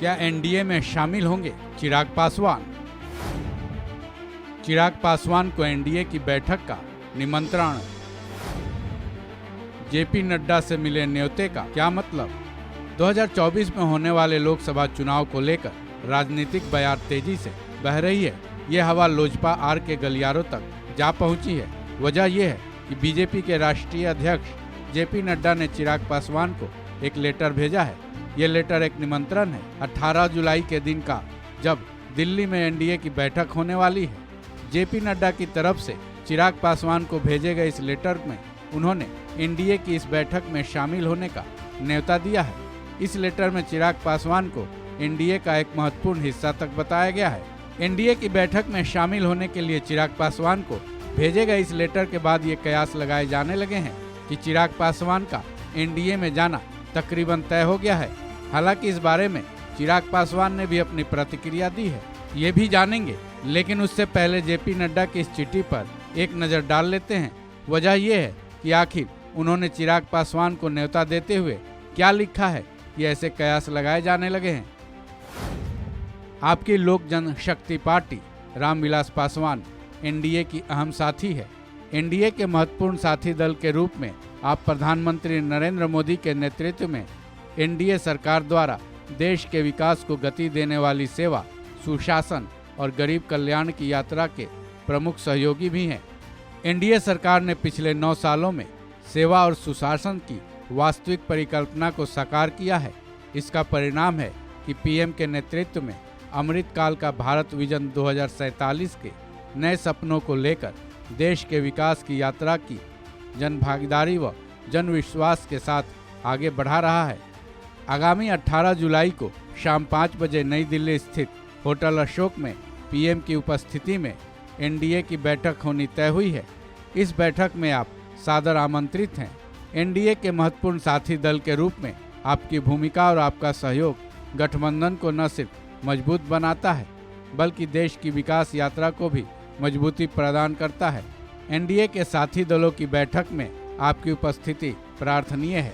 क्या एनडीए में शामिल होंगे चिराग पासवान? चिराग पासवान को एनडीए की बैठक का निमंत्रण। जेपी नड्डा से मिले न्योते का क्या मतलब? 2024 में होने वाले लोकसभा चुनाव को लेकर राजनीतिक बयार तेजी से बह रही है। ये हवा लोजपा आर के गलियारों तक जा पहुंची है। वजह यह है कि बीजेपी के राष्ट्रीय अध्यक्ष जेपी नड्डा ने चिराग पासवान को एक लेटर भेजा है। ये लेटर एक निमंत्रण है 18 जुलाई के दिन का, जब दिल्ली में एनडीए की बैठक होने वाली है। जेपी नड्डा की तरफ से चिराग पासवान को भेजे गए इस लेटर में उन्होंने एनडीए की इस बैठक में शामिल होने का न्योता दिया है। इस लेटर में चिराग पासवान को एनडीए का एक महत्वपूर्ण हिस्सा तक बताया गया है। एनडीए की बैठक में शामिल होने के लिए चिराग पासवान को भेजे गए इस लेटर के बाद ये कयास लगाए जाने लगे हैं कि चिराग पासवान का एनडीए में जाना तकरीबन तय हो गया है। हालांकि इस बारे में चिराग पासवान ने भी अपनी प्रतिक्रिया दी है, ये भी जानेंगे। लेकिन उससे पहले जेपी नड्डा की इस चिट्ठी पर एक नज़र डाल लेते हैं। वजह यह है कि आखिर उन्होंने चिराग पासवान को न्योता देते हुए क्या लिखा है, ये ऐसे कयास लगाए जाने लगे हैं। आपकी लोक जनशक्ति पार्टी रामविलास पासवान एनडीए की अहम साथी है। एनडीए के महत्वपूर्ण साथी दल के रूप में आप प्रधानमंत्री नरेंद्र मोदी के नेतृत्व में एनडीए सरकार द्वारा देश के विकास को गति देने वाली सेवा, सुशासन और गरीब कल्याण की यात्रा के प्रमुख सहयोगी भी हैं। एनडीए सरकार ने पिछले 9 सालों में सेवा और सुशासन की वास्तविक परिकल्पना को साकार किया है। इसका परिणाम है कि पीएम के नेतृत्व में अमृत काल का भारत विजन 2047 के नए सपनों को लेकर देश के विकास की यात्रा की जनभागीदारी व जन विश्वास के साथ आगे बढ़ा रहा है। आगामी 18 जुलाई को शाम 5 बजे नई दिल्ली स्थित होटल अशोक में पीएम की उपस्थिति में एनडीए की बैठक होनी तय हुई है। इस बैठक में आप सादर आमंत्रित हैं। एनडीए के महत्वपूर्ण साथी दल के रूप में आपकी भूमिका और आपका सहयोग गठबंधन को न सिर्फ मजबूत बनाता है, बल्कि देश की विकास यात्रा को भी मजबूती प्रदान करता है। एनडीए के साथी दलों की बैठक में आपकी उपस्थिति प्रार्थनीय है।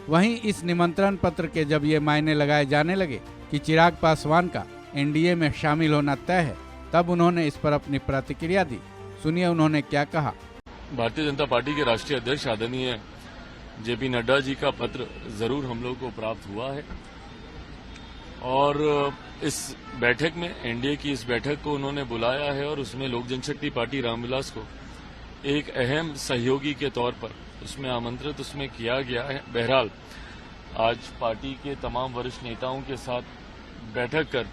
वहीं इस निमंत्रण पत्र के जब ये मायने लगाए जाने लगे कि चिराग पासवान का एनडीए में शामिल होना तय है, तब उन्होंने इस पर अपनी प्रतिक्रिया दी। सुनिए उन्होंने क्या कहा। भारतीय जनता पार्टी के राष्ट्रीय अध्यक्ष आदरणीय जेपी नड्डा जी का पत्र जरूर हम लोग को प्राप्त हुआ है और इस बैठक में एनडीए की इस बैठक को उन्होंने बुलाया है और उसमें लोक जनशक्ति पार्टी रामविलास को एक अहम सहयोगी के तौर पर उसमें आमंत्रित उसमें किया गया है। बहरहाल आज पार्टी के तमाम वरिष्ठ नेताओं के साथ बैठक कर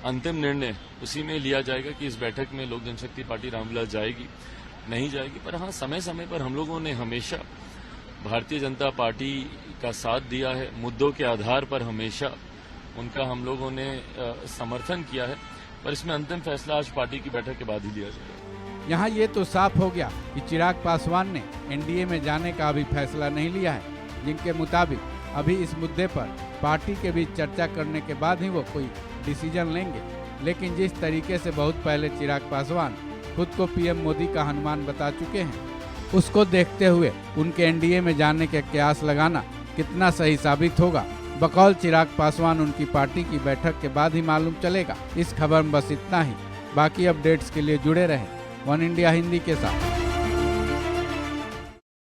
अंतिम निर्णय उसी में लिया जाएगा कि इस बैठक में लोक जनशक्ति पार्टी रामविलास जाएगी नहीं जाएगी। पर हाँ, समय समय पर हम लोगों ने हमेशा भारतीय जनता पार्टी का साथ दिया है। मुद्दों के आधार पर हमेशा उनका हम लोगों ने समर्थन किया है, पर इसमें अंतिम फैसला आज पार्टी की बैठक के बाद ही लिया जाएगा। यहाँ ये तो साफ हो गया कि चिराग पासवान ने एनडीए में जाने का अभी फैसला नहीं लिया है, जिनके मुताबिक अभी इस मुद्दे पर पार्टी के बीच चर्चा करने के बाद ही वो कोई डिसीजन लेंगे। लेकिन जिस तरीके से बहुत पहले चिराग पासवान खुद को पीएम मोदी का हनुमान बता चुके हैं, उसको देखते हुए उनके एनडीए में जाने के कयास लगाना कितना सही साबित होगा, बकौल चिराग पासवान उनकी पार्टी की बैठक के बाद ही मालूम चलेगा। इस खबर में बस इतना ही। बाकी अपडेट्स के लिए जुड़े रहें वन इंडिया हिंदी के साथ।